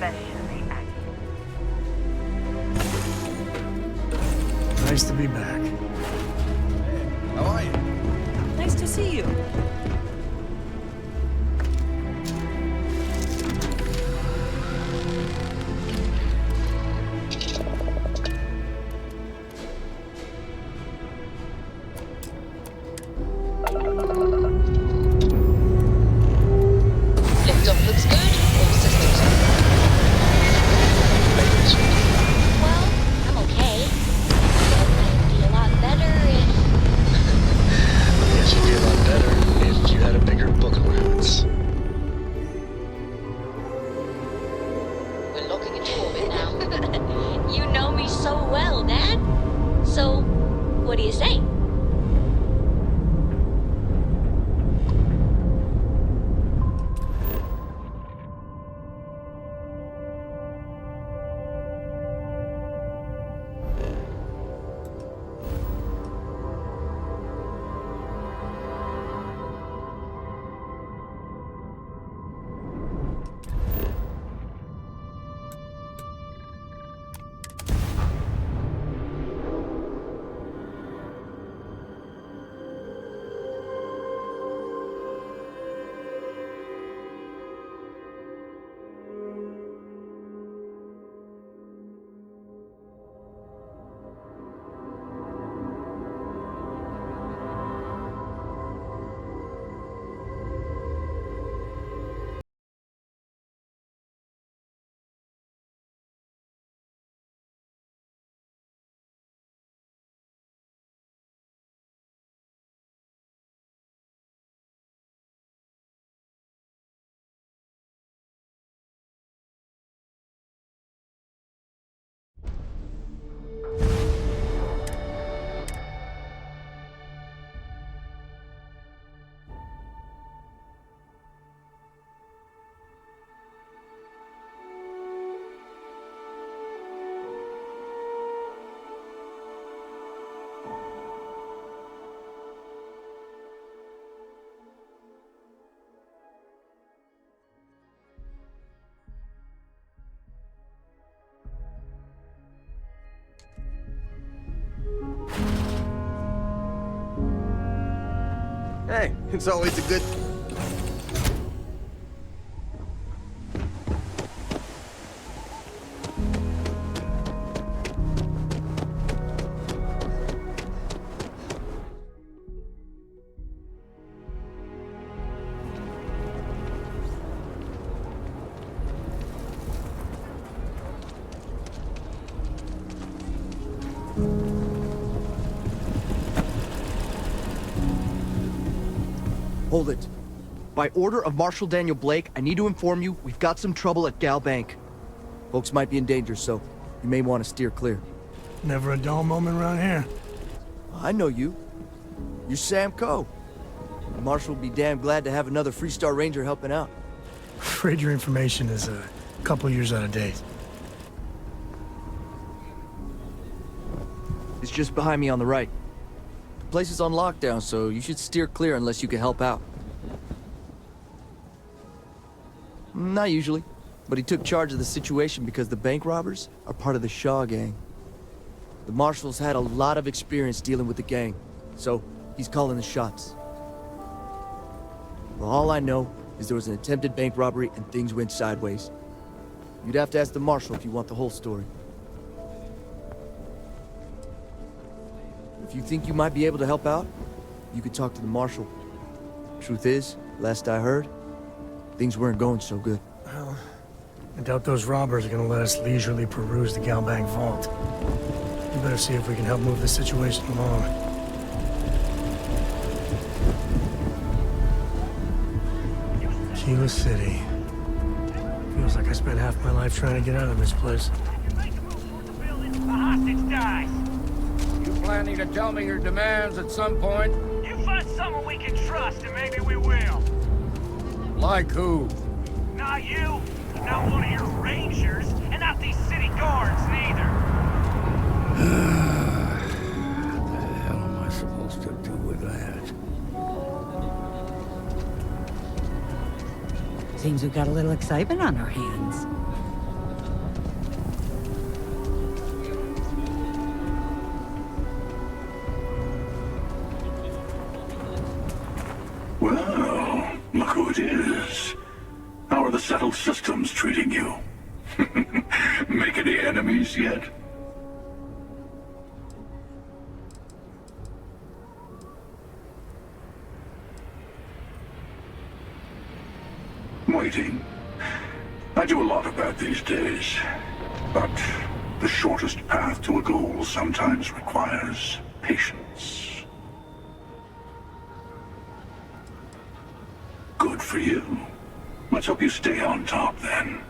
especially Akila. Nice to be back. How are you? Nice to see you. Liftoff looks good. All systems are well, I'm okay. But I'd be a lot better if... Yes, you'd be a lot better if you had a bigger book allowance. We're locking into orbit now. You know me so well, Dad. So, what do you say? Hey, it's always a good... Hold it. By order of Marshal Daniel Blake, I need to inform you we've got some trouble at Gal Bank. Folks might be in danger, so you may want to steer clear. Never a dull moment around here. I know you. You're Sam Coe. The Marshal will be damn glad to have another Freestar Ranger helping out. Afraid your information is a couple years out of date. It's just behind me on the right. The place is on lockdown, so you should steer clear unless you can help out. Not usually, but he took charge of the situation because the bank robbers are part of the Shaw gang. The Marshal's had a lot of experience dealing with the gang, so he's calling the shots. Well, all I know is there was an attempted bank robbery and things went sideways. You'd have to ask the Marshal if you want the whole story. If you think you might be able to help out, you could talk to the Marshal. Truth is, last I heard, things weren't going so good. Well, I doubt those robbers are gonna let us leisurely peruse the Galbank vault. We better see if we can help move the situation along. Akila City. Feels like I spent half my life trying to get out of this place. The hostage dies. You planning to tell me your demands at some point? You find someone we can trust, and maybe we will. Like who? Not you, not one of your rangers, and not these city guards, neither. What the hell am I supposed to do with that? Seems we've got a little excitement on our hands. battle systems treating you? Make any enemies yet? Waiting. I do a lot of that these days. But the shortest path to a goal sometimes requires patience. Good for you. Let's hope you stay on top then.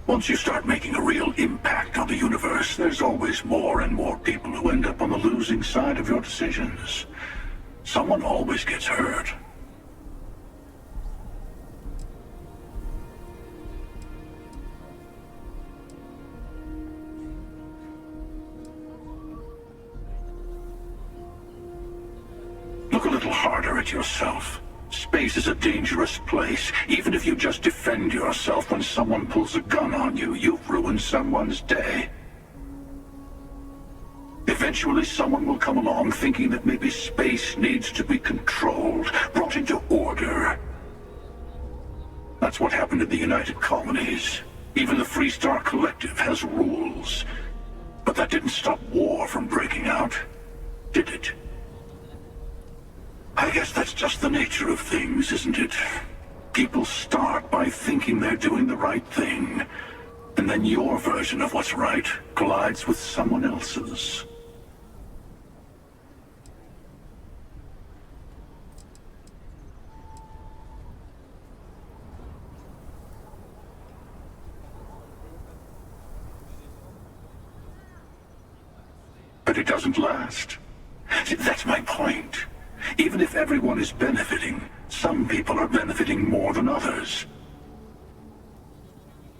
Once you start making a real impact on the universe, there's always more and more people who end up on the losing side of your decisions. Someone always gets hurt. Look a little harder at yourself. Space is a dangerous place. Even if you just defend yourself when someone pulls a gun on you, you've ruined someone's day. Eventually someone will come along thinking that maybe space needs to be controlled, brought into order. That's what happened in the United Colonies. Even the Freestar Collective has rules. But that didn't stop war from breaking out, did it? I guess that's just the nature of things, isn't it? People start by thinking they're doing the right thing, and then your version of what's right collides with someone else's. But it doesn't last. See, that's my point. Even if everyone is benefiting, some people are benefiting more than others.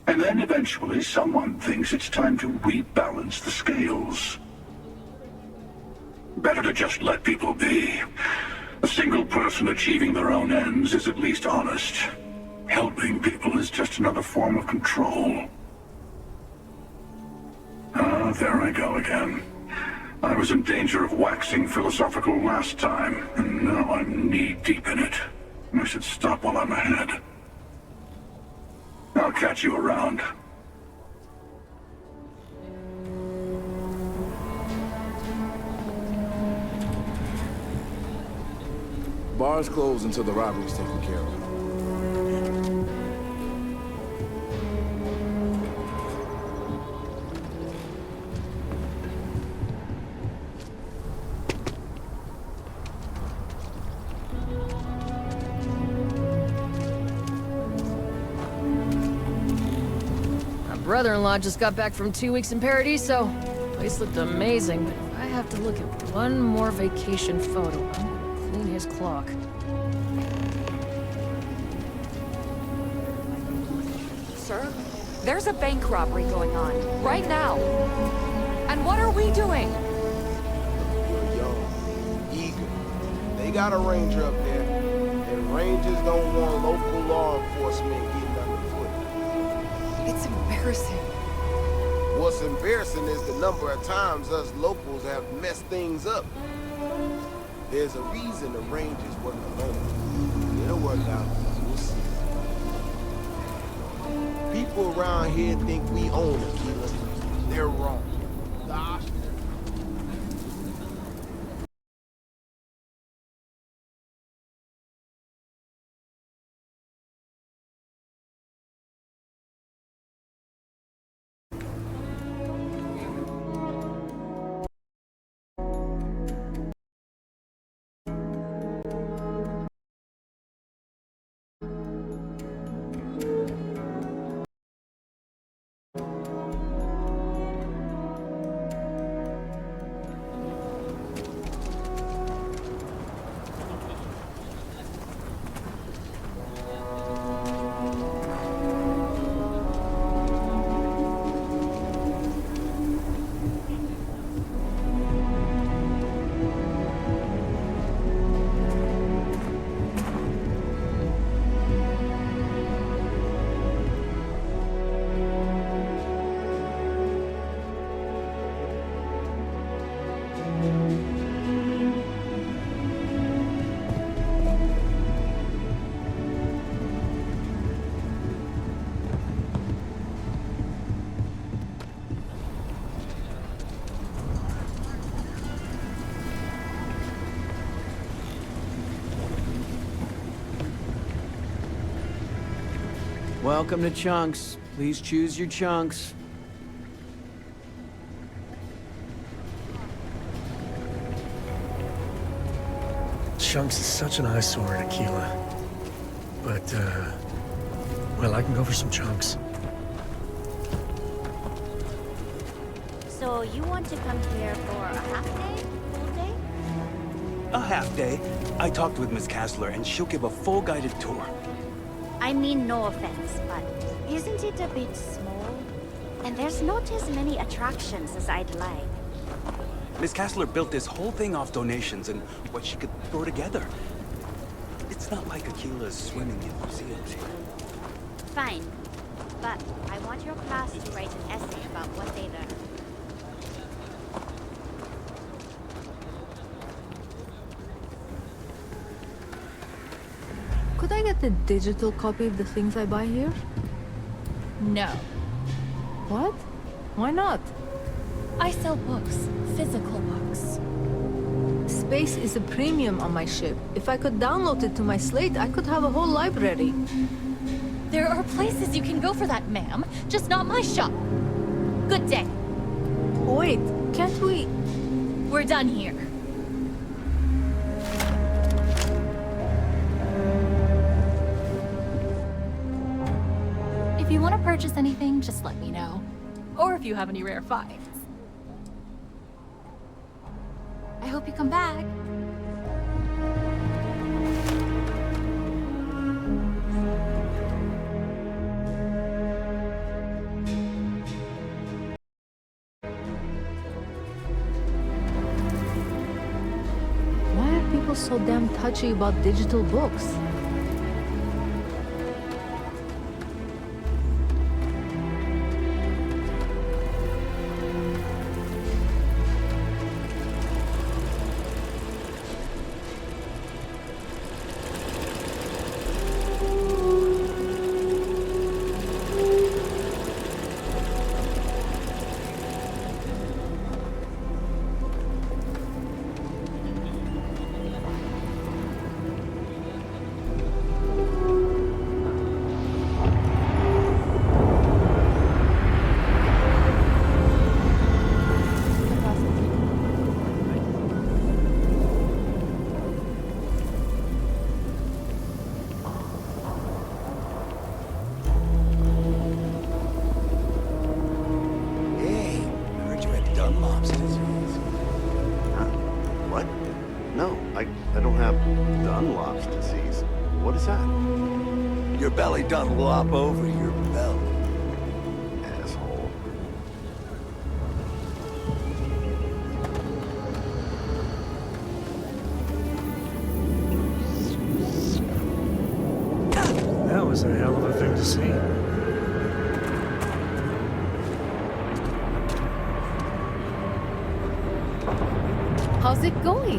And then eventually someone thinks it's time to rebalance the scales. Better to just let people be. A single person achieving their own ends is at least honest. Helping people is just another form of control. Ah, there I go again. I was in danger of waxing philosophical last time, and now I'm knee-deep in it. I should stop while I'm ahead. I'll catch you around. Bar's closed until the robbery's taken care of. Brother-in-law just got back from 2 weeks in Paradiso. Place looked amazing, but if I have to look at one more vacation photo, I'm gonna clean his clock. Sir, there's a bank robbery going on, right now. And what are we doing? You're young, eager. They got a ranger up there, and rangers don't want local law enforcement getting underfoot. It's embarrassing. What's embarrassing is the number of times us locals have messed things up. There's a reason the rangers work alone. It'll work out. We'll see. People around here think we own Akila. They're wrong. Gosh. Welcome to Chunks. Please choose your chunks. Chunks is such an eyesore in Akila. But, well, I can go for some chunks. So you want to come here for a half day? Full day? A half day. I talked with Miss Kassler, and she'll give a full guided tour. I mean, no offense, but isn't it a bit small? And there's not as many attractions as I'd like. Miss Kassler built this whole thing off donations and what she could throw together. It's not like Akila's swimming in museums here. Fine. But I want your class to write an essay about what they learned. Could I get a digital copy of the things I buy here? No. What? Why not? I sell books. Physical books. Space is a premium on my ship. If I could download it to my slate, I could have a whole library. There are places you can go for that, ma'am. Just not my shop. Good day. Wait, can't we... We're done here. If you want to purchase anything, just let me know. Or if you have any rare finds. I hope you come back. Why are people so damn touchy about digital books? I don't have Dunlop's disease. What is that? Your belly done lop over your belt. Asshole. That was a hell of a thing to see. How's it going?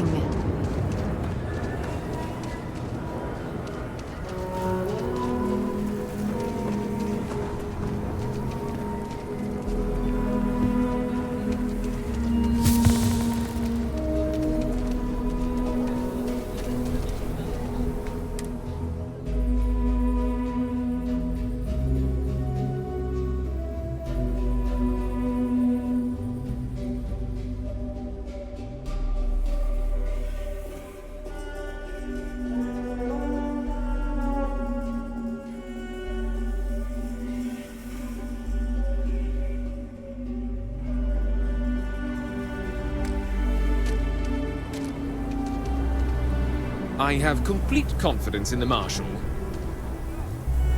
I have complete confidence in the Marshal.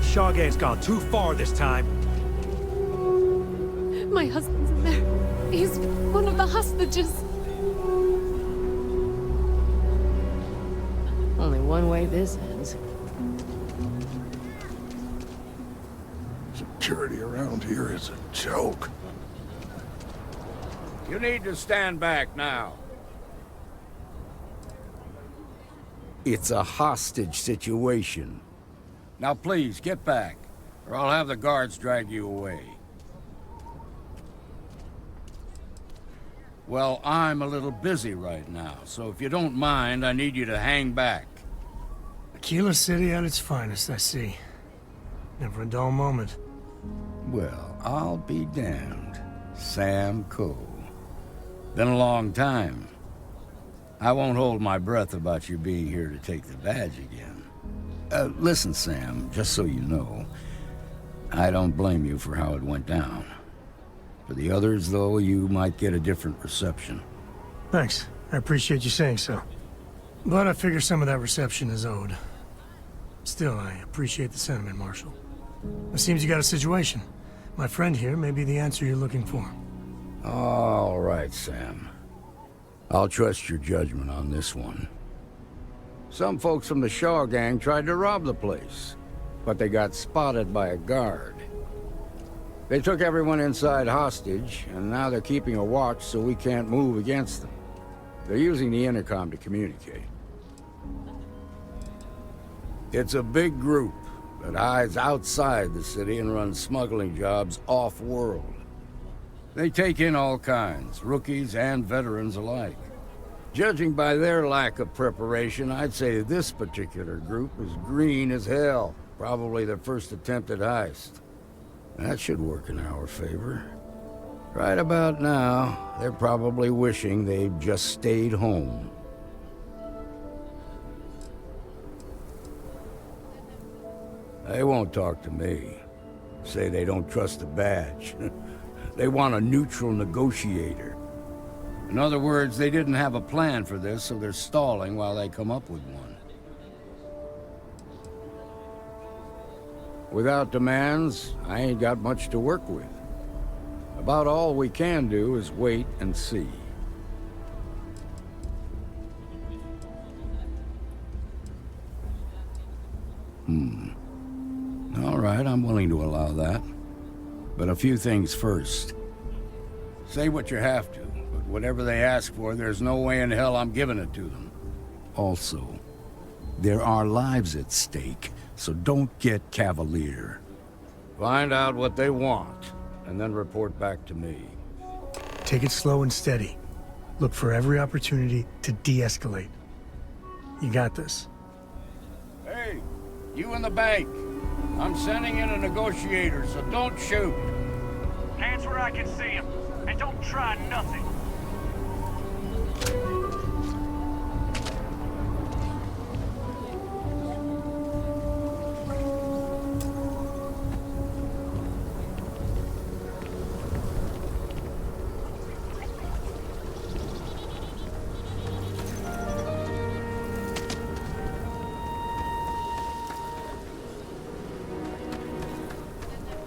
Shaw Gang's gone too far this time. My husband's in there. He's one of the hostages. Only one way this ends. Security around here is a joke. You need to stand back now. It's a hostage situation. Now please, get back, or I'll have the guards drag you away. Well, I'm a little busy right now, so if you don't mind, I need you to hang back. Akila City at its finest, I see. Never a dull moment. Well, I'll be damned. Sam Coe. Been a long time. I won't hold my breath about you being here to take the badge again. Listen, Sam, just so you know, I don't blame you for how it went down. For the others, though, you might get a different reception. Thanks. I appreciate you saying so. But I figure some of that reception is owed. Still, I appreciate the sentiment, Marshal. It seems you got a situation. My friend here may be the answer you're looking for. All right, Sam. I'll trust your judgment on this one. Some folks from the Shaw gang tried to rob the place, but they got spotted by a guard. They took everyone inside hostage, and now they're keeping a watch so we can't move against them. They're using the intercom to communicate. It's a big group that hides outside the city and runs smuggling jobs off-world. They take in all kinds, rookies and veterans alike. Judging by their lack of preparation, I'd say this particular group is green as hell. Probably their first attempt at heist. That should work in our favor. Right about now, they're probably wishing they'd just stayed home. They won't talk to me. Say they don't trust the badge. They want a neutral negotiator. In other words, they didn't have a plan for this, so they're stalling while they come up with one. Without demands, I ain't got much to work with. About all we can do is wait and see. All right, I'm willing to allow that. But a few things first. Say what you have to, but whatever they ask for, there's no way in hell I'm giving it to them. Also, there are lives at stake, so don't get cavalier. Find out what they want, and then report back to me. Take it slow and steady. Look for every opportunity to de-escalate. You got this. Hey, you in the bank. I'm sending in a negotiator, so don't shoot. Hands where I can see him, and don't try nothing.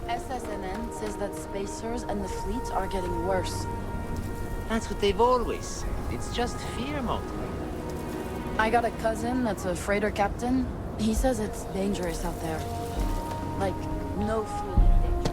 SSNN says that spacers and the fleet are getting worse. That's what they've always said. It's just fear mongering. I got a cousin that's a freighter captain. He says it's dangerous out there. Like, no fooling danger.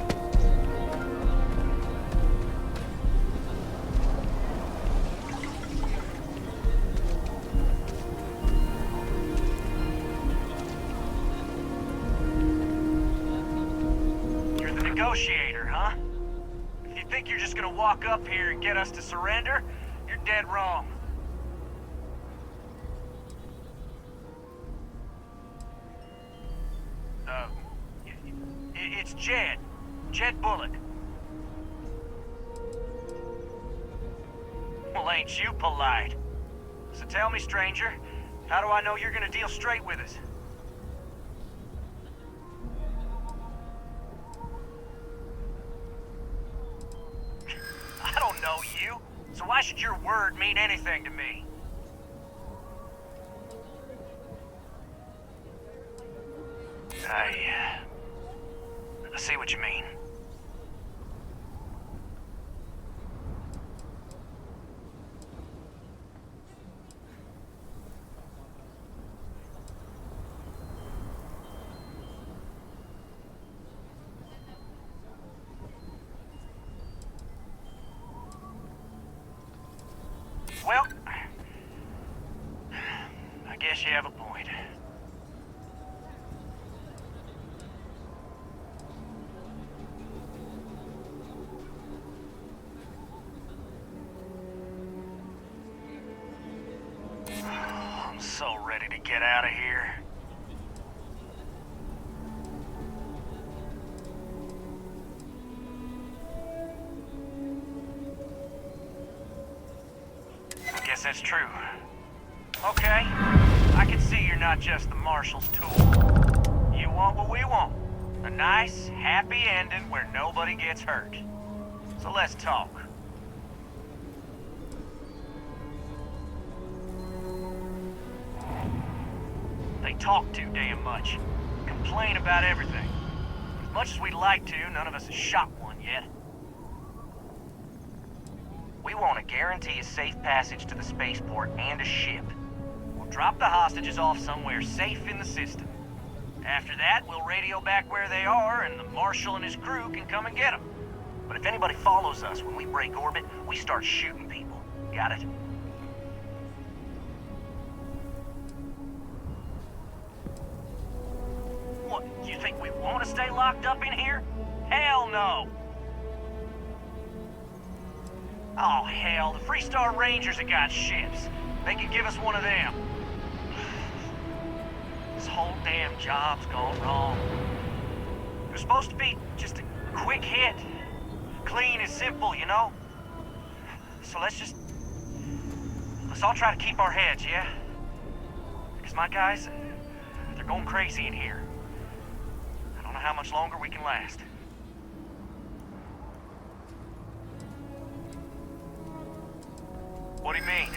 You're the negotiator, huh? If you think you're just gonna walk up here and get us to surrender, you're dead wrong. It's Jed. Jed Bullock. Well, ain't you polite? So tell me, stranger, how do I know you're gonna deal straight with us? I don't know you, so why should your word mean anything to me? I see what you mean. Well, I guess you have a point. I'm so ready to get out of here. guess that's true. Okay, I can see you're not just the Marshal's tool. You want what we want. A nice, happy ending where nobody gets hurt. So let's talk. They talk too damn much. Complain about everything. As much as we'd like to, none of us has shot one yet. We want to guarantee a safe passage to the spaceport and a ship. We'll drop the hostages off somewhere safe in the system. After that, we'll radio back where they are, and the Marshal and his crew can come and get them. But if anybody follows us when we break orbit, we start shooting people. Got it? What, you think we want to stay locked up in here? Hell no! Oh, hell, the Freestar Rangers have got ships. They could give us one of them. This whole damn job's gone wrong. It was supposed to be just a quick hit. Clean and simple, you know? So let's all try to keep our heads, yeah? Because my guys, they're going crazy in here. I don't know how much longer we can last. What do you mean?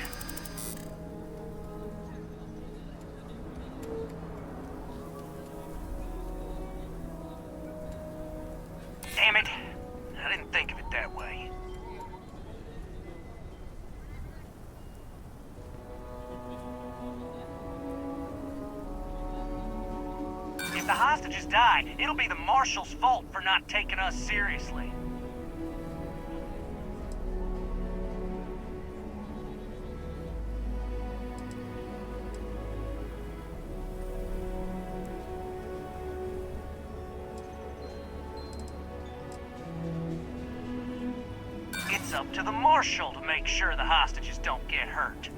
Damn it! I didn't think of it that way. If the hostages die, it'll be the Marshal's fault for not taking us seriously. It's up to the Marshal to make sure the hostages don't get hurt.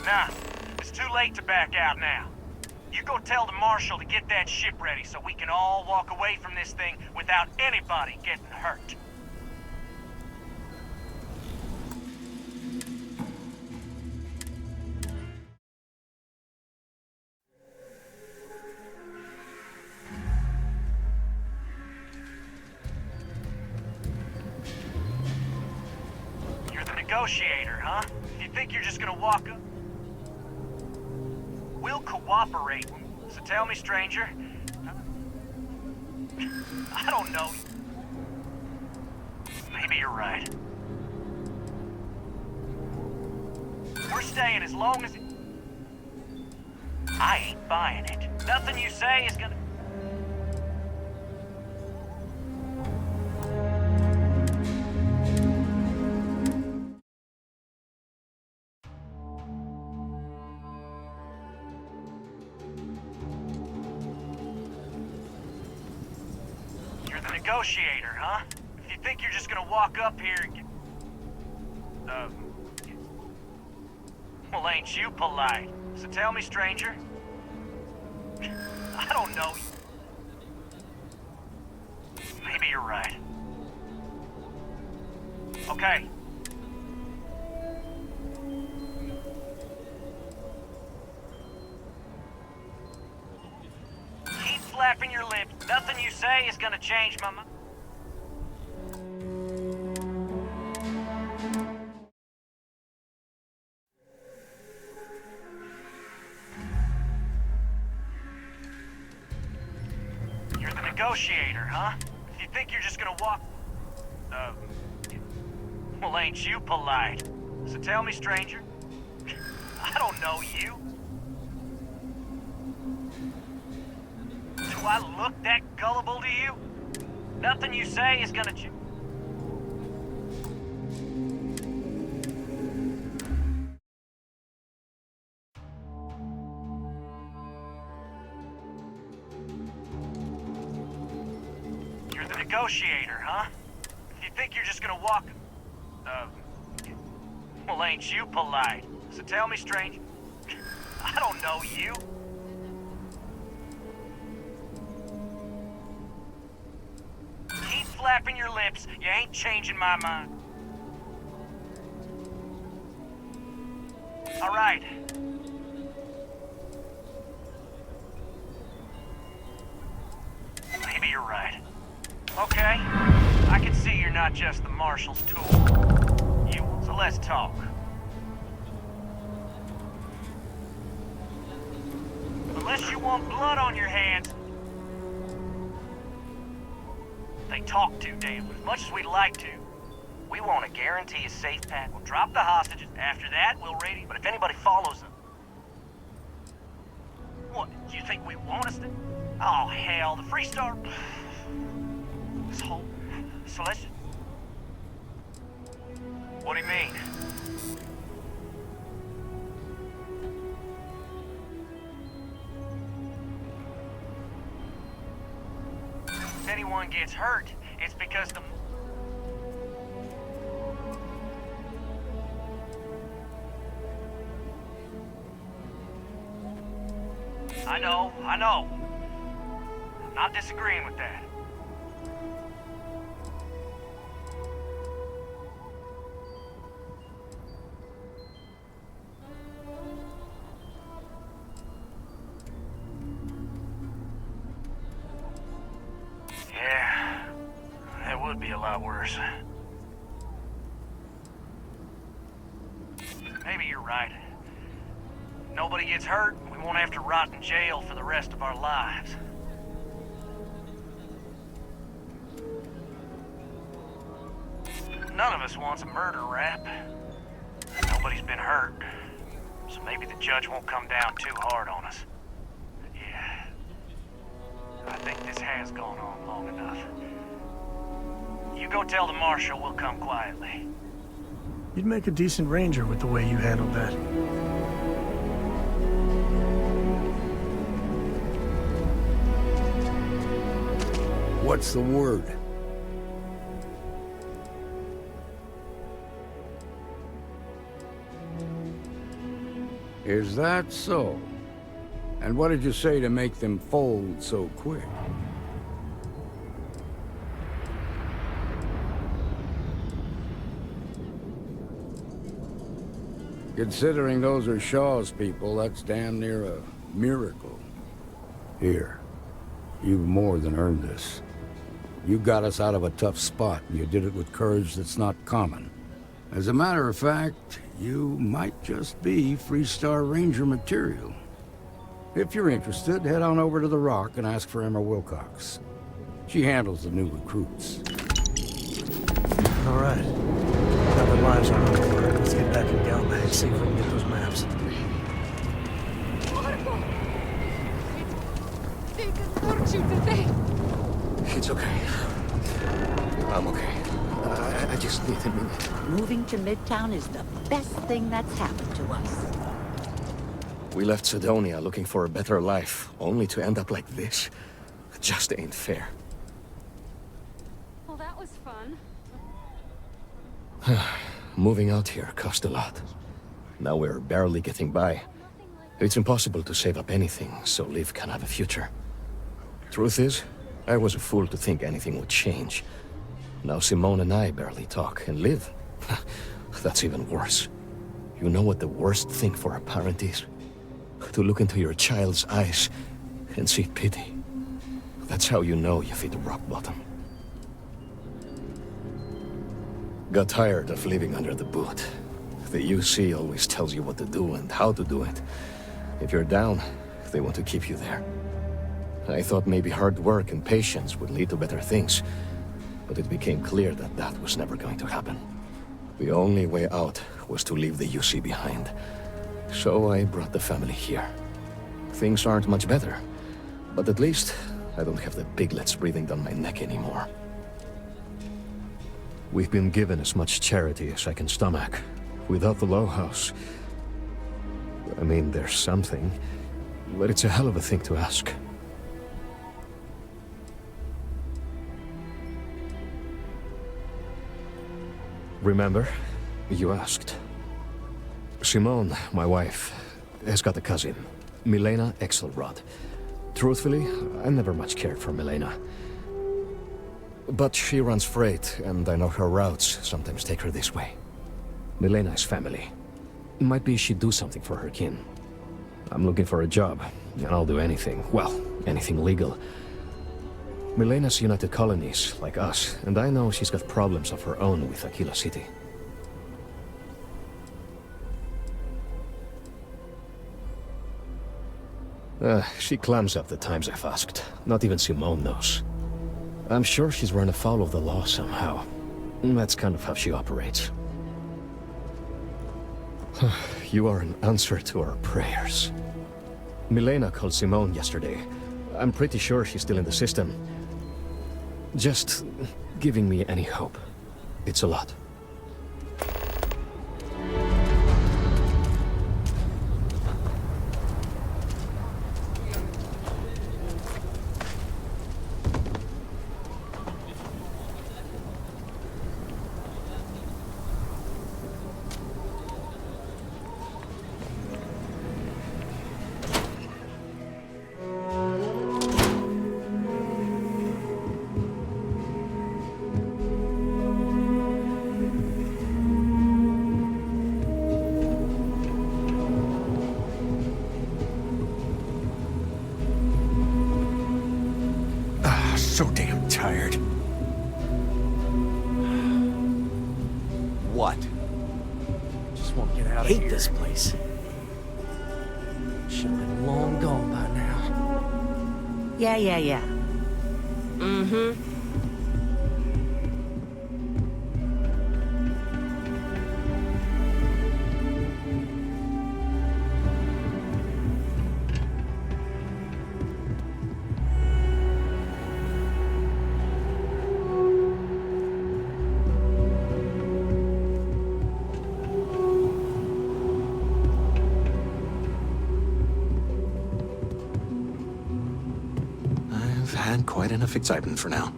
Nah, it's too late to back out now. You go tell the Marshal to get that ship ready so we can all walk away from this thing without anybody getting hurt. You're the negotiator, huh? You think you're just gonna walk up? We'll cooperate, so tell me, stranger. I don't know. Maybe you're right. We're staying as long as... I ain't buying it. Nothing you say is gonna... Negotiator, huh? If you think you're just gonna walk up here and get... Well, ain't you polite? So tell me, stranger. I don't know. Maybe you're right. Okay. Keep flapping your lips. Nothing you say is gonna change my mind. You're the negotiator, huh? You think you're just gonna walk... Well, ain't you polite? So tell me, stranger. I don't know you. Do I look that gullible to you? Nothing you say is gonna change. You're the negotiator, huh? You think you're just gonna walk... Well, ain't you polite? So tell me, stranger. I don't know you. Keep flapping your lips. You ain't changing my mind. All right. Maybe you're right. Okay. I can see you're not just the Marshal's tool. So let's talk. Unless you want blood on your hands. They talk too damn as much as we'd like to. We want to guarantee a safe path. We'll drop the hostages. After that, we'll radio. But if anybody follows them... What, do you think we want us to... Oh, hell, the Freestar... This whole... So let's... What do you mean? If anyone gets hurt, it's because the... I know. I'm not disagreeing with that. Yeah, that would be a lot worse. Maybe you're right. Nobody gets hurt, we won't have to rot in jail for the rest of our lives. None of us wants a murder rap. Nobody's been hurt, so maybe the judge won't come down too hard on us. Yeah, I think this has gone on long enough. You go tell the Marshal we'll come quietly. You'd make a decent ranger with the way you handled that. What's the word? Is that so? And what did you say to make them fold so quick? Considering those are Shaw's people, that's damn near a miracle. Here, you've more than earned this. You got us out of a tough spot, and you did it with courage that's not common. As a matter of fact, you might just be Freestar Ranger material. If you're interested, head on over to the Rock and ask for Emma Wilcox. She handles the new recruits. All right. Now that lives are over, let's get back in Galbag, see if we can get those maps. They didn't hurt you, did they? It's okay. I'm okay. I just need a minute. Moving to Midtown is the best thing that's happened to us. We left Sidonia looking for a better life, only to end up like this. It just ain't fair. Well, that was fun. Moving out here cost a lot. Now we're barely getting by. It's impossible to save up anything, so Liv can have a future. Truth is, I was a fool to think anything would change. Now Simone and I barely talk, and Liv, that's even worse. You know what the worst thing for a parent is? To look into your child's eyes and see pity. That's how you know you've hit rock bottom. Got tired of living under the boot. The UC always tells you what to do and how to do it. If you're down, they want to keep you there. I thought maybe hard work and patience would lead to better things, but it became clear that that was never going to happen. The only way out was to leave the UC behind. So I brought the family here. Things aren't much better, but at least I don't have the piglets breathing down my neck anymore. We've been given as much charity as I can stomach. Without the Low House... I mean, there's something, but it's a hell of a thing to ask. Remember? You asked. Simone, my wife, has got a cousin, Milena Axelrod. Truthfully, I never much cared for Milena. But she runs freight, and I know her routes sometimes take her this way. Milena is family. Might be she'd do something for her kin. I'm looking for a job, and I'll do anything. Well, anything legal. Milena's United Colonies, like us, and I know she's got problems of her own with Akila City. She clams up the times I've asked. Not even Simone knows. I'm sure she's run afoul of the law somehow. That's kind of how she operates. You are an answer to our prayers. Milena called Simone yesterday. I'm pretty sure she's still in the system. Just giving me any hope. It's a lot. So damn tired. What? Just want to get out of here. Hate this place. Should have been long gone by now. Yeah. Mm-hmm. I've had quite enough excitement for now.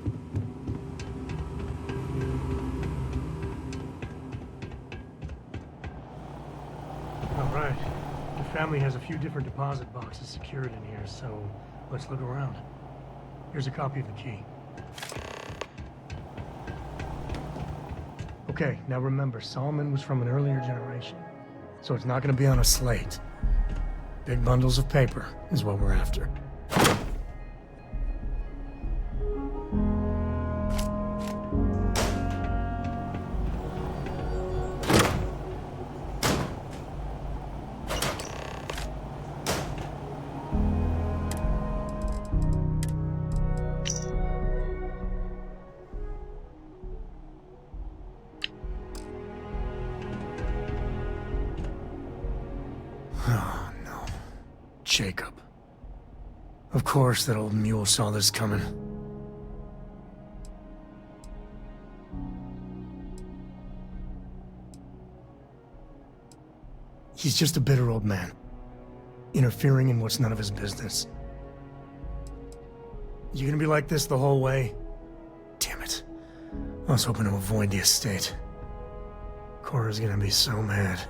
All right. The family has a few different deposit boxes secured in here, so let's look around. Here's a copy of the key. Okay, now remember, Solomon was from an earlier generation, so it's not going to be on a slate. Big bundles of paper is what we're after. Oh, no. Jacob. Of course that old mule saw this coming. He's just a bitter old man, interfering in what's none of his business. You gonna be like this the whole way? Damn it. I was hoping to avoid the estate. Cora's gonna be so mad.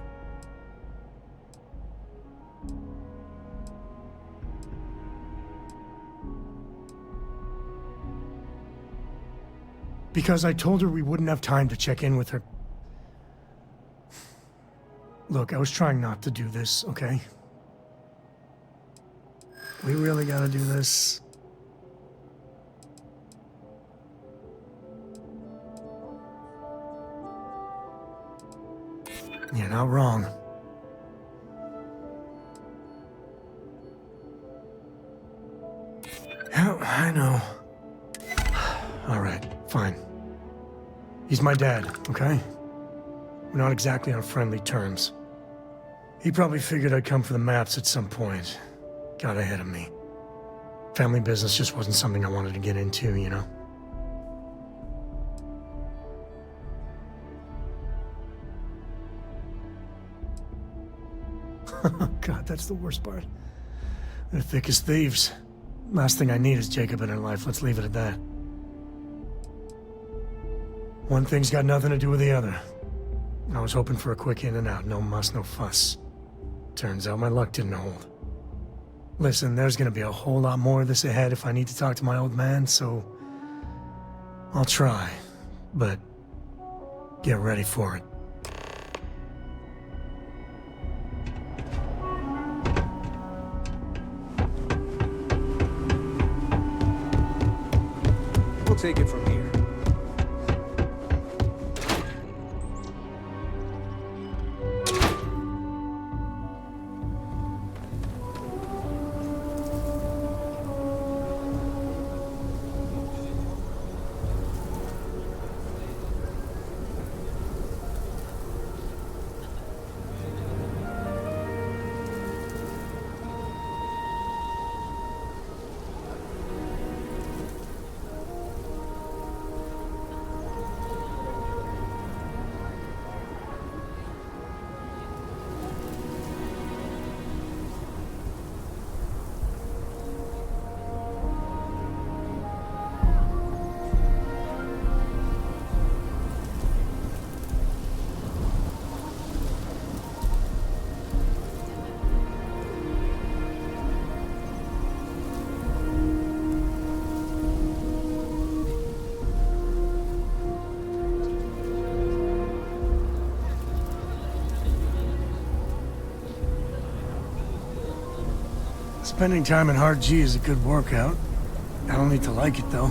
Because I told her we wouldn't have time to check in with her. Look, I was trying not to do this, okay? We really gotta do this. You're not wrong. Yeah, I know. All right, fine. He's my dad, okay? We're not exactly on friendly terms. He probably figured I'd come for the maps at some point. Got ahead of me. Family business just wasn't something I wanted to get into, you know? God, that's the worst part. They're thick as thieves. Last thing I need is Jacob in her life. Let's leave it at that. One thing's got nothing to do with the other. I was hoping for a quick in and out. No muss, no fuss. Turns out my luck didn't hold. Listen, there's gonna be a whole lot more of this ahead if I need to talk to my old man, so... I'll try. But... get ready for it. We'll take it from here. Spending time in Hard G is a good workout. I don't need to like it, though.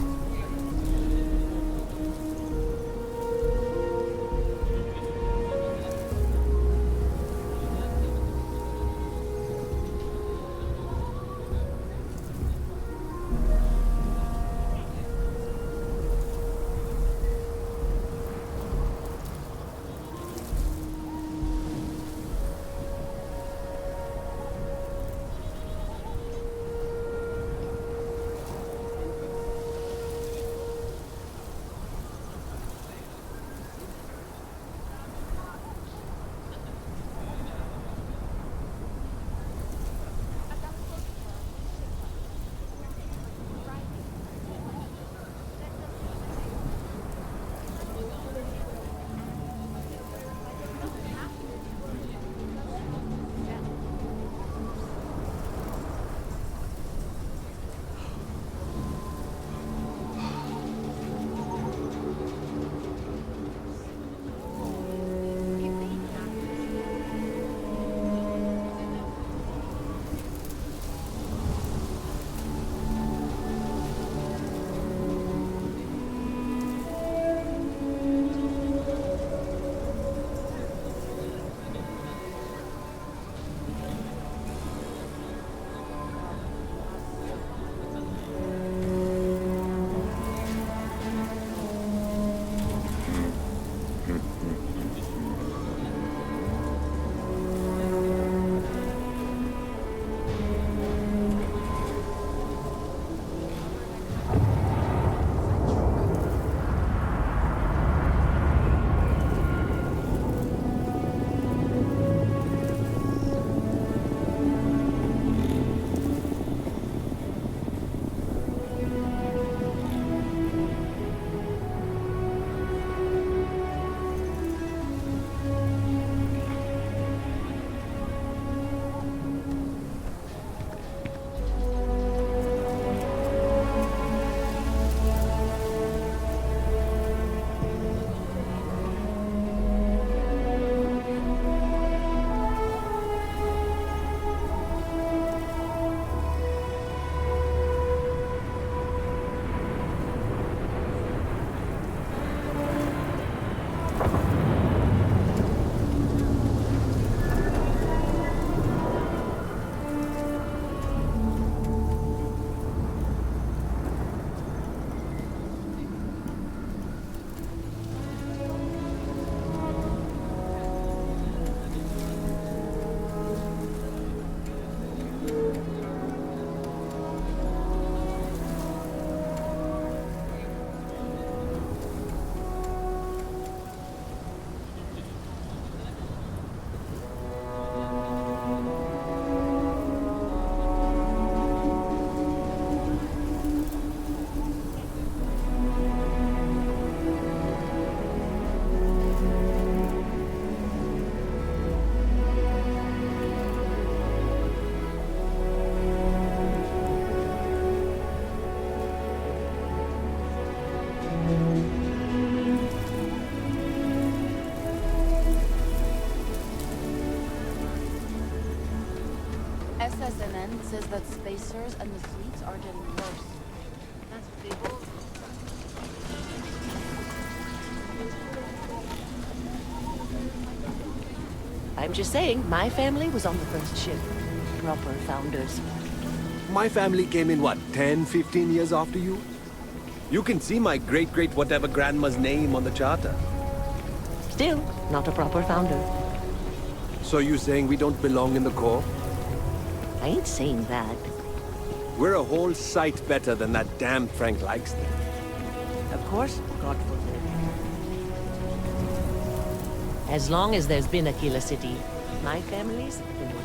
says that spacers and the fleets are getting worse. That's what they both. I'm just saying, my family was on the first ship. Proper founders. My family came in, what, 10, 15 years after you? You can see my great-great-whatever grandma's name on the charter. Still, not a proper founder. So you saying we don't belong in the Corps? I ain't saying that. We're a whole sight better than that damn Frank likes them. Of course, God forbid. As long as there's been Akila City, my family's been working.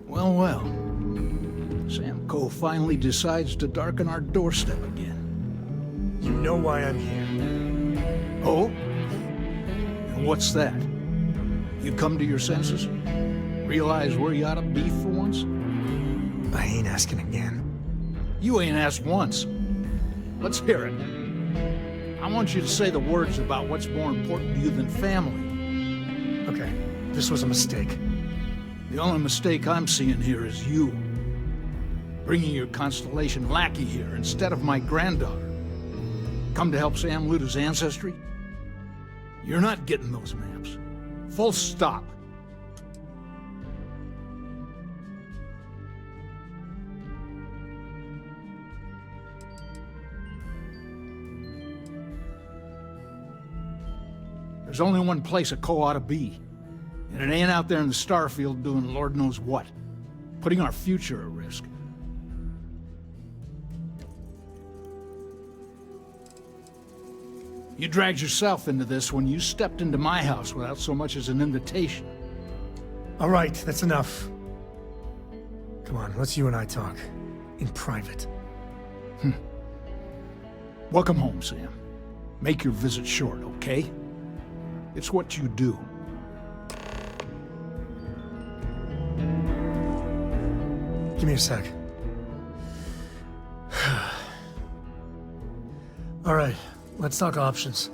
Well. Sam Coe finally decides to darken our doorstep again. You know why I'm here. Oh? And what's that? You come to your senses? Realize where you ought to be for once? I ain't asking again. You ain't asked once. Let's hear it. I want you to say the words about what's more important to you than family. Okay, this was a mistake. The only mistake I'm seeing here is you. Bringing your Constellation lackey here instead of my granddaughter. Come to help Sam loot his ancestry? You're not getting those maps. Full stop. There's only one place a Coe ought to be. And it ain't out there in the Starfield doing Lord knows what. Putting our future at risk. You dragged yourself into this when you stepped into my house without so much as an invitation. All right, that's enough. Come on, let's you and I talk. In private. Welcome home, Sam. Make your visit short, okay? It's what you do. Give me a sec. All right, let's talk options.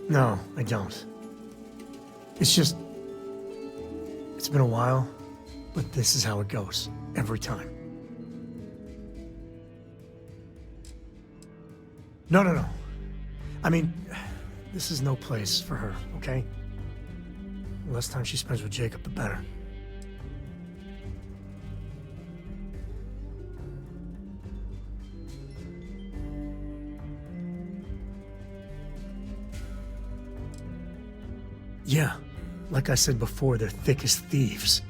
No, I don't. It's just... It's been a while, but this is how it goes. Every time. No. I mean, this is no place for her, okay? The less time she spends with Jacob, the better. Yeah, like I said before, they're thick as thieves.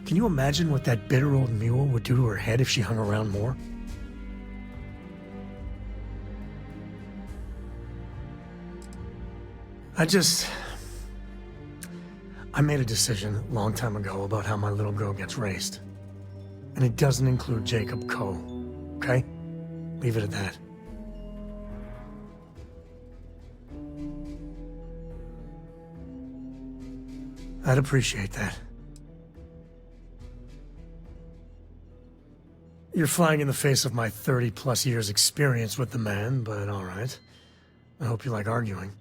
Can you imagine what that bitter old mule would do to her head if she hung around more? I made a decision a long time ago about how my little girl gets raised. And it doesn't include Jacob Coe, okay? Leave it at that. I'd appreciate that. You're flying in the face of my 30-plus years experience with the man, but all right. I hope you like arguing.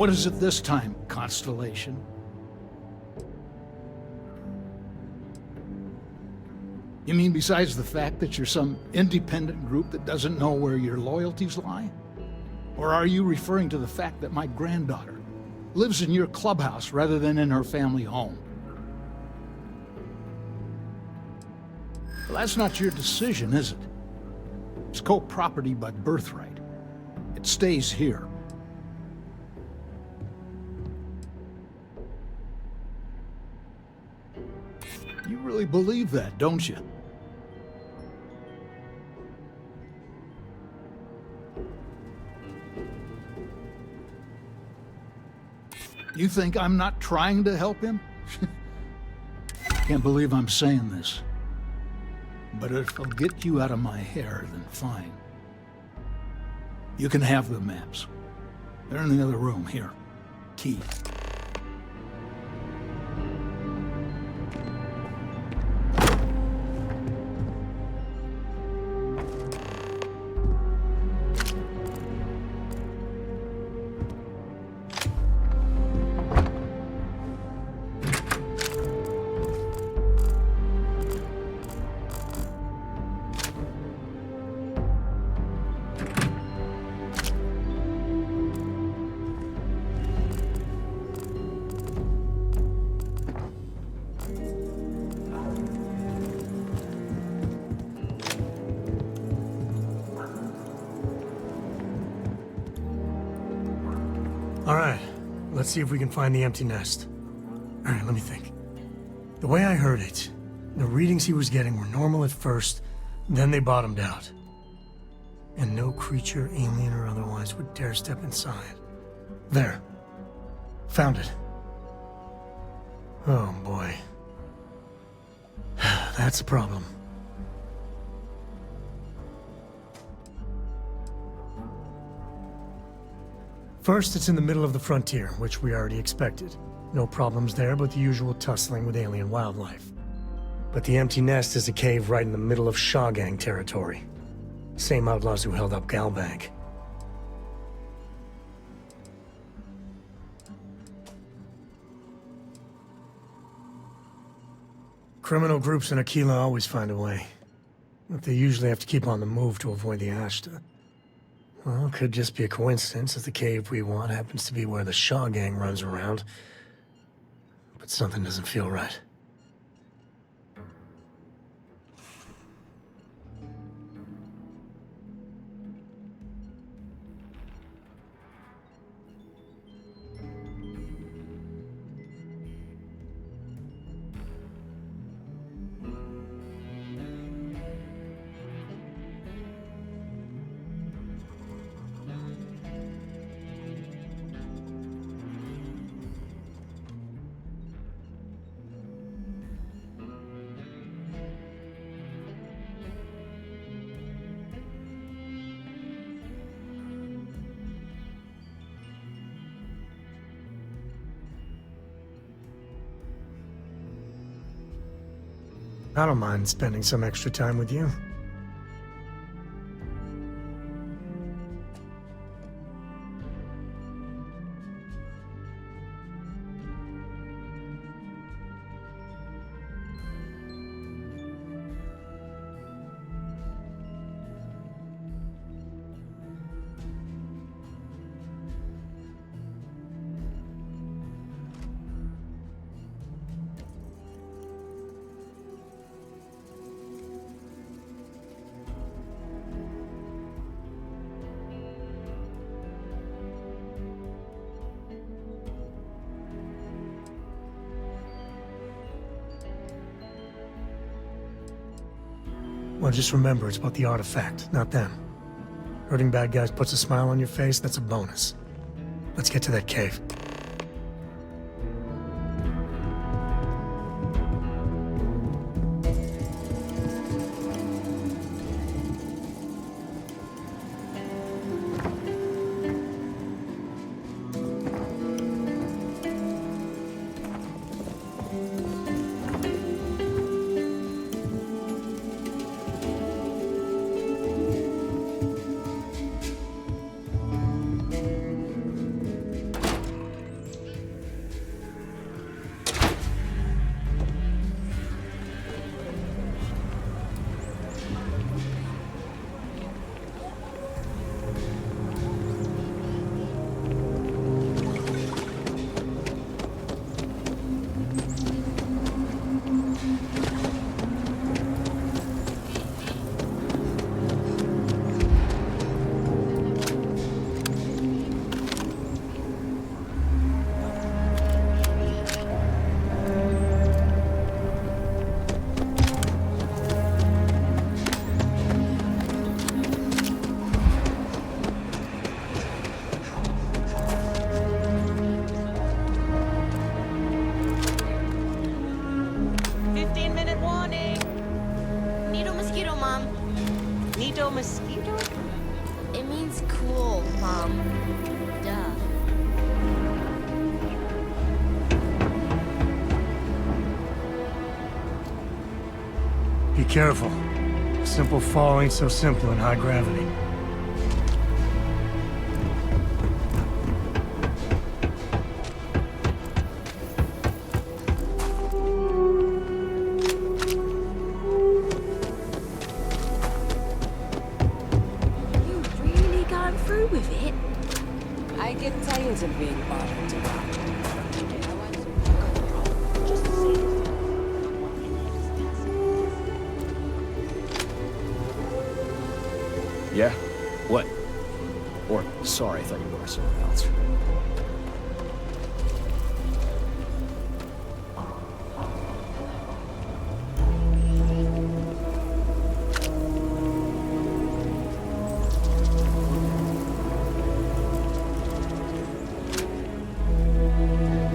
What is it this time, Constellation? You mean besides the fact that you're some independent group that doesn't know where your loyalties lie? Or are you referring to the fact that my granddaughter lives in your clubhouse rather than in her family home? Well, that's not your decision, is it? It's Coe property by birthright. It stays here. You really believe that, don't you? You think I'm not trying to help him? Can't believe I'm saying this. But if it'll get you out of my hair, then fine. You can have the maps. They're in the other room, here. Key. All right, let's see if we can find the empty nest. All right, let me think. The way I heard it, the readings he was getting were normal at first, then they bottomed out. And no creature, alien or otherwise, would dare step inside. There. Found it. Oh, boy. That's a problem. First, it's in the middle of the frontier, which we already expected. No problems there, but the usual tussling with alien wildlife. But the empty nest is a cave right in the middle of Shaw Gang territory. Same outlaws who held up Galbank. Criminal groups in Akila always find a way. But they usually have to keep on the move to avoid the Ashta. Well, it could just be a coincidence that the cave we want happens to be where the Shaw Gang runs around. But something doesn't feel right. I don't mind spending some extra time with you. Well, just remember, it's about the artifact, not them. Hurting bad guys puts a smile on your face, that's a bonus. Let's get to that cave. careful. A simple fall ain't so simple in high gravity. You really gone through with it? I get tired of being bothered about. Yeah? What? Or, sorry, I thought you were someone else.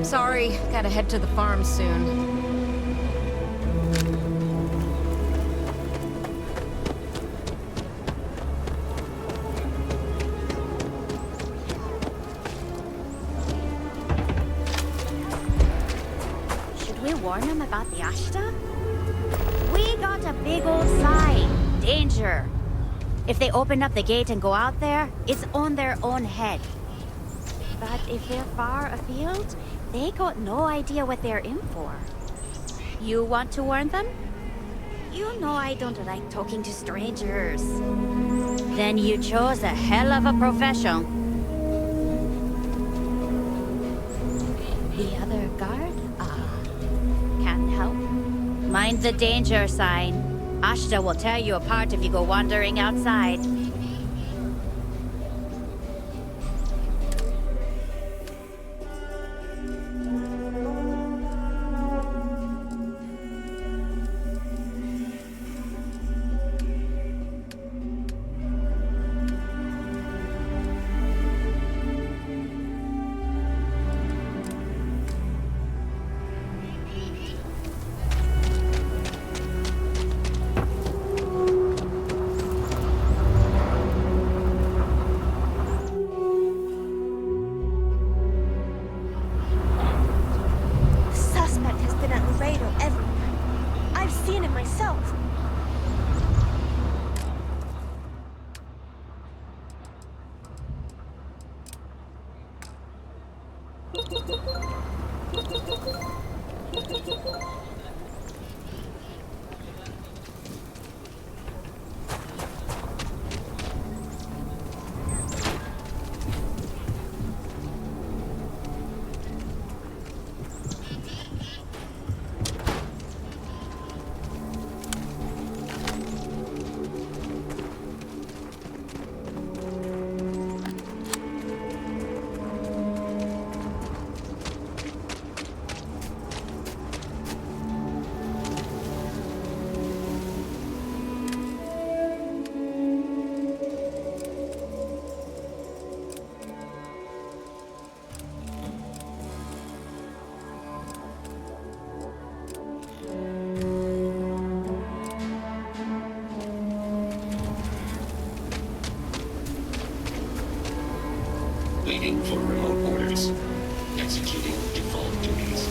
Sorry, gotta head to the farm soon. Should we warn them about the Ashta? We got a big old sign. Danger. If they open up the gate and go out there, it's on their own head. But if they're far afield, they got no idea what they're in for. You want to warn them? You know I don't like talking to strangers. Then you chose a hell of a profession. The other guard? Can't help. Mind the danger sign. Ashta will tear you apart if you go wandering outside. Suspect has been at Laredo everywhere. I've seen it myself. Waiting for remote orders. Executing default duties.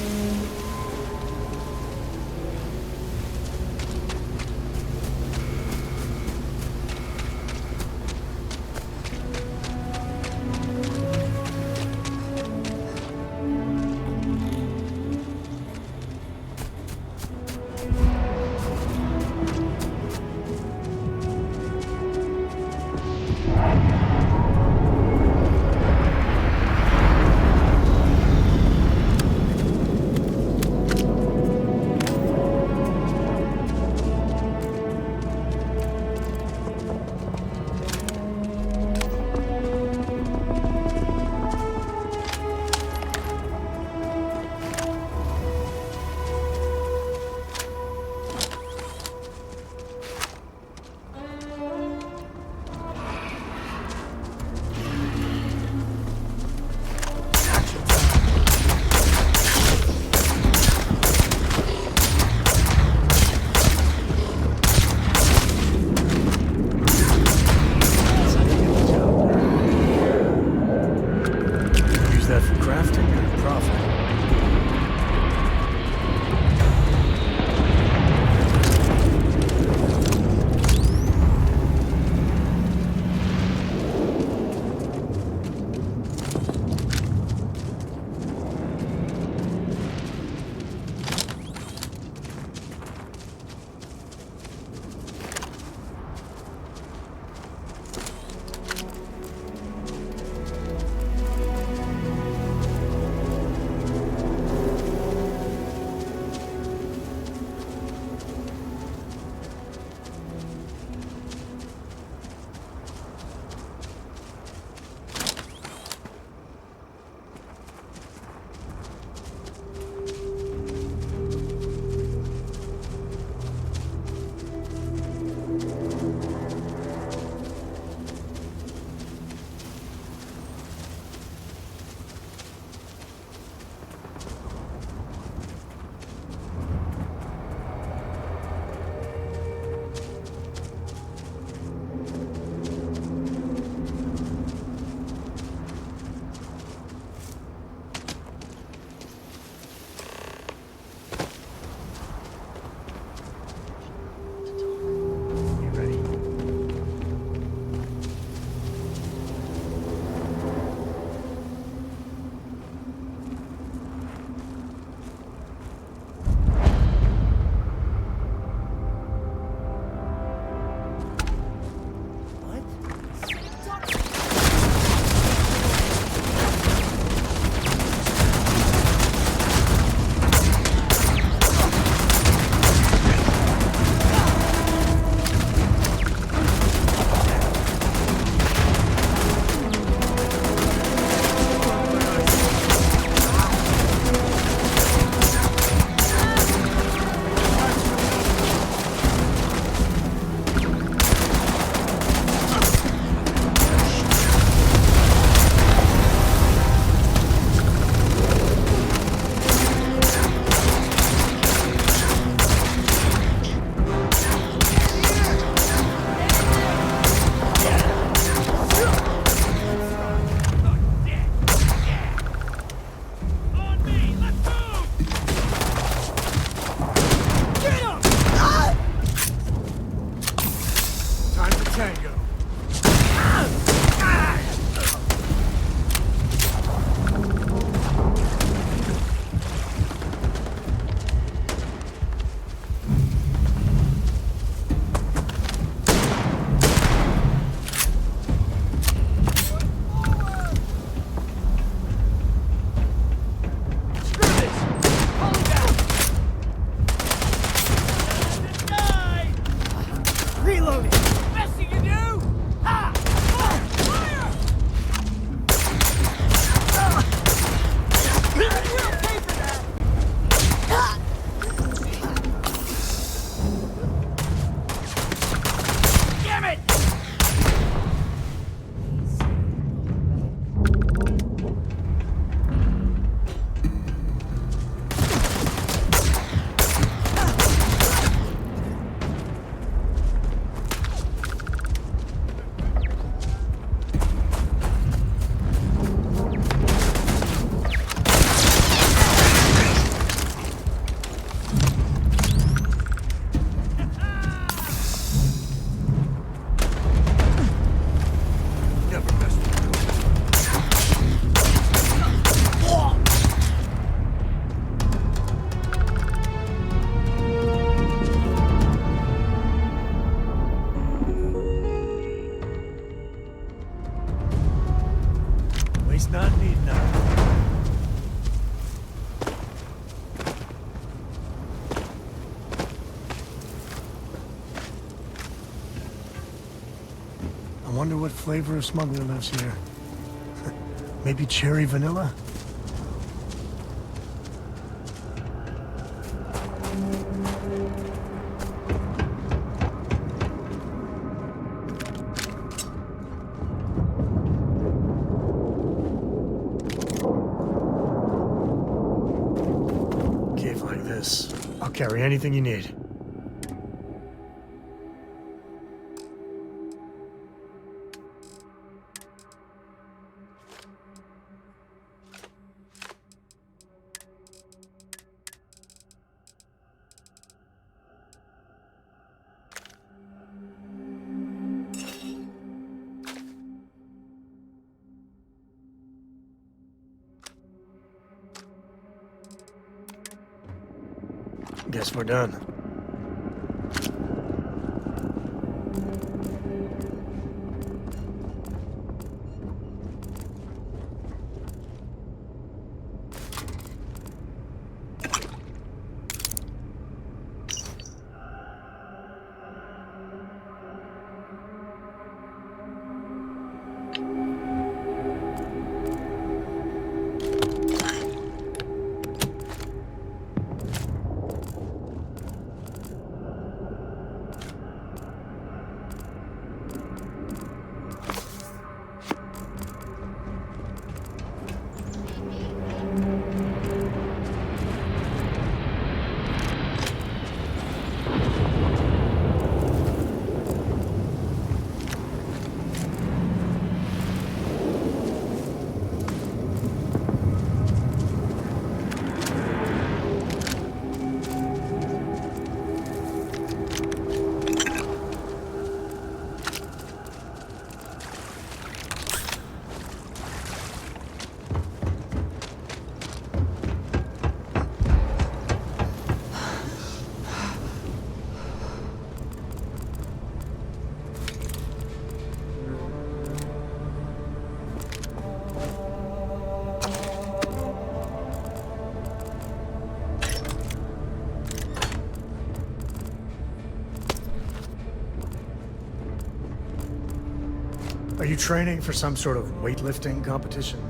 He's not needing us. I wonder what flavor of smuggler lives here. Maybe cherry vanilla? Cave like this. I'll carry anything you need. Guess we're done. Are you training for some sort of weightlifting competition?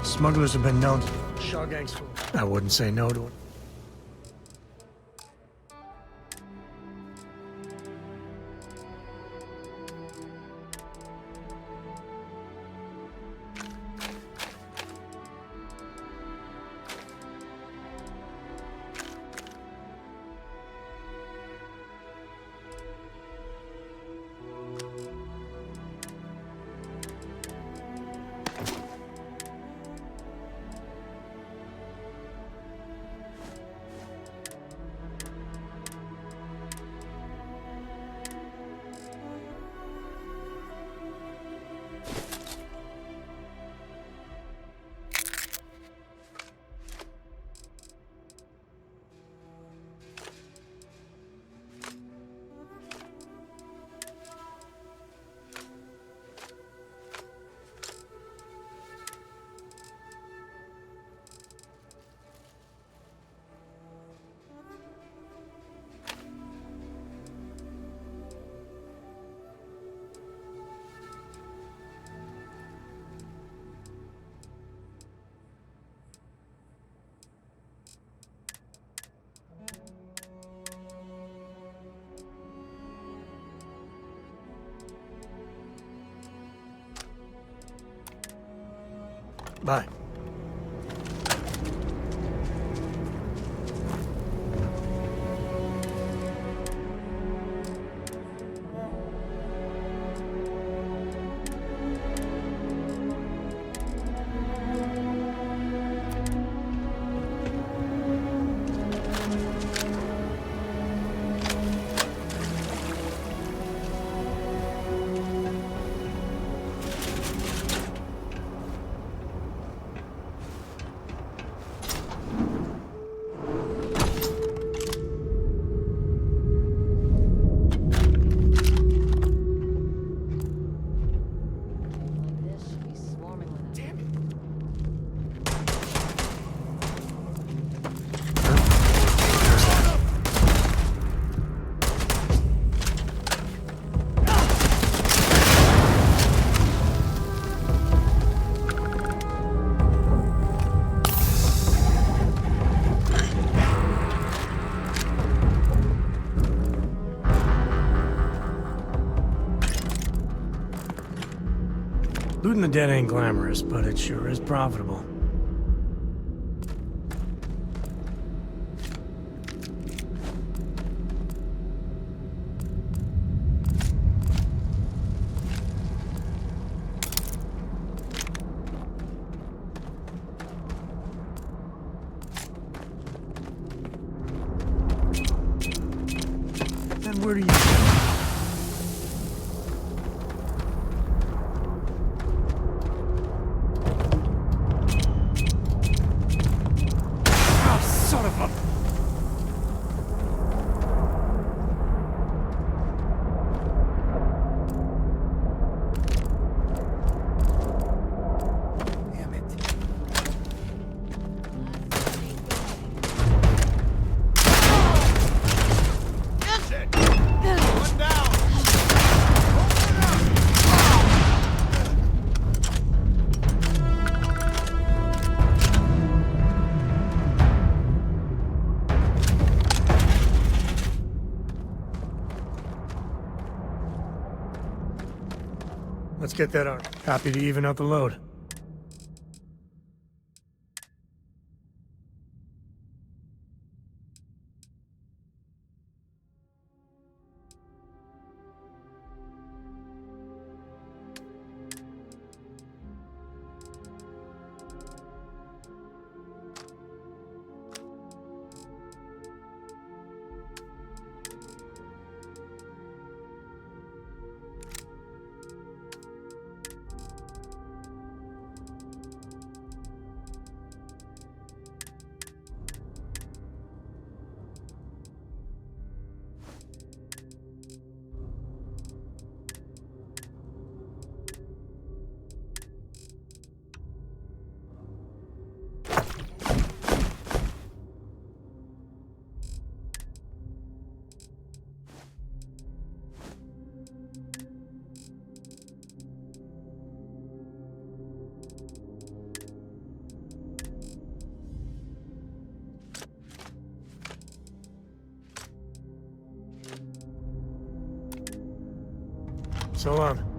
Smugglers have been known to shell gangs. I wouldn't say no to it. Bye. Looting the dead ain't glamorous, but it sure is profitable. Then where do you... Let's get that on. Happy to even out the load. So long.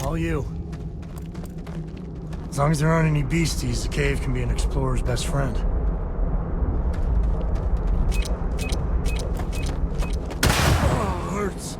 All you. As long as there aren't any beasties, the cave can be an explorer's best friend. Oh, hurts.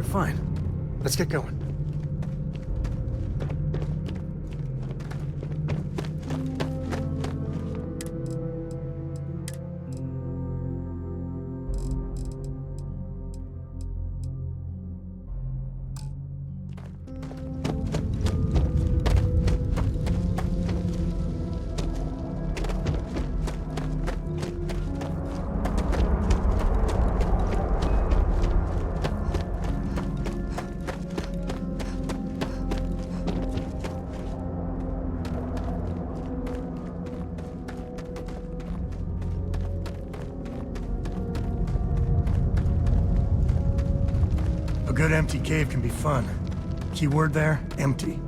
fine. Let's get going. A good empty cave can be fun. Keyword there, empty.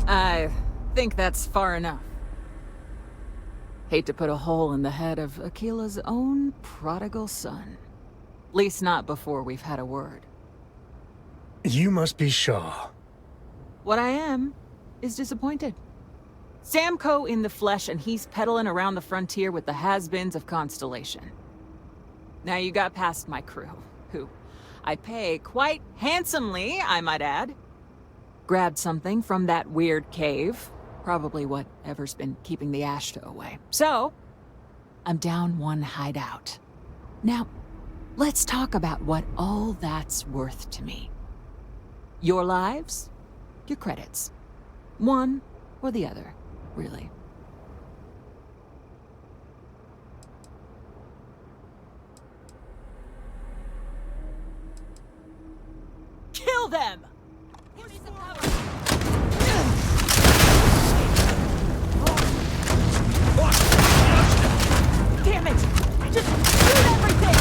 I think that's far enough. Hate to put a hole in the head of Akila's own prodigal son. Least not before we've had a word. You must be Shaw. What I am is disappointed. Sam Coe in the flesh, and he's peddling around the frontier with the has-beens of Constellation. Now you got past my crew, who I pay quite handsomely, I might add. Grabbed something from that weird cave. Probably whatever's been keeping the Ashta away. So, I'm down one hideout. Now, let's talk about what all that's worth to me. Your lives, your credits. One or the other, really. Kill them! Give me some power! Damn it! Just shoot everything!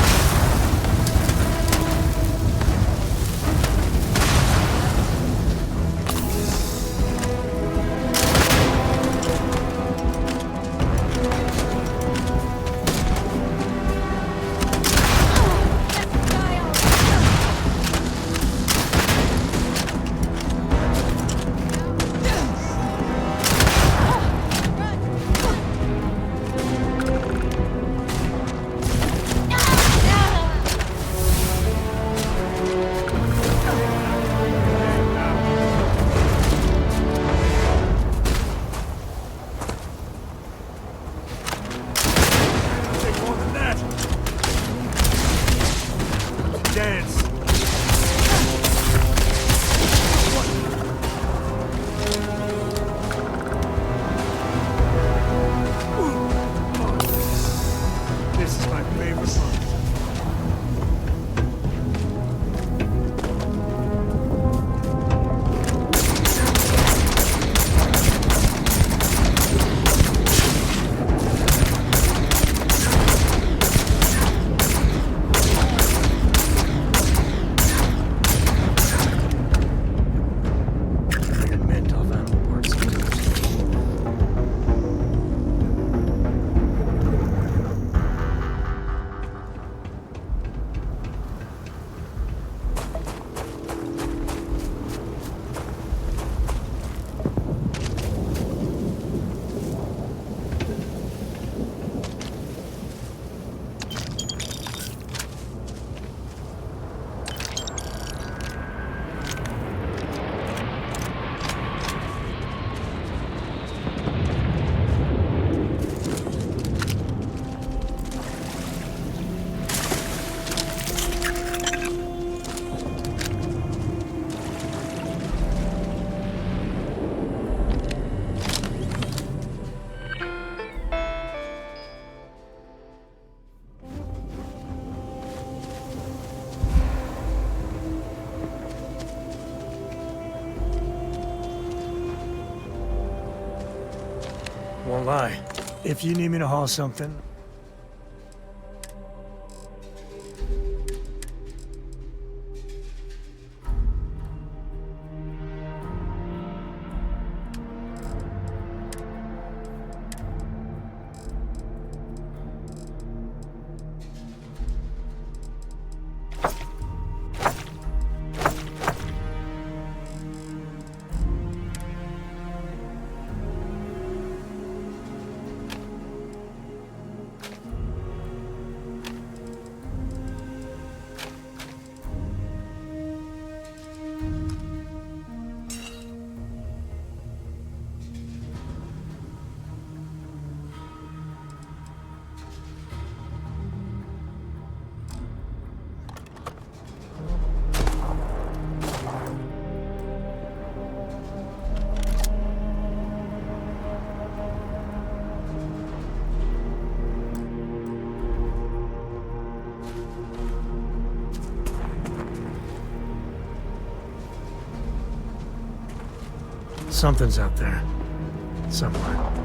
Won't lie. If you need me to haul something... Something's out there. Somewhere.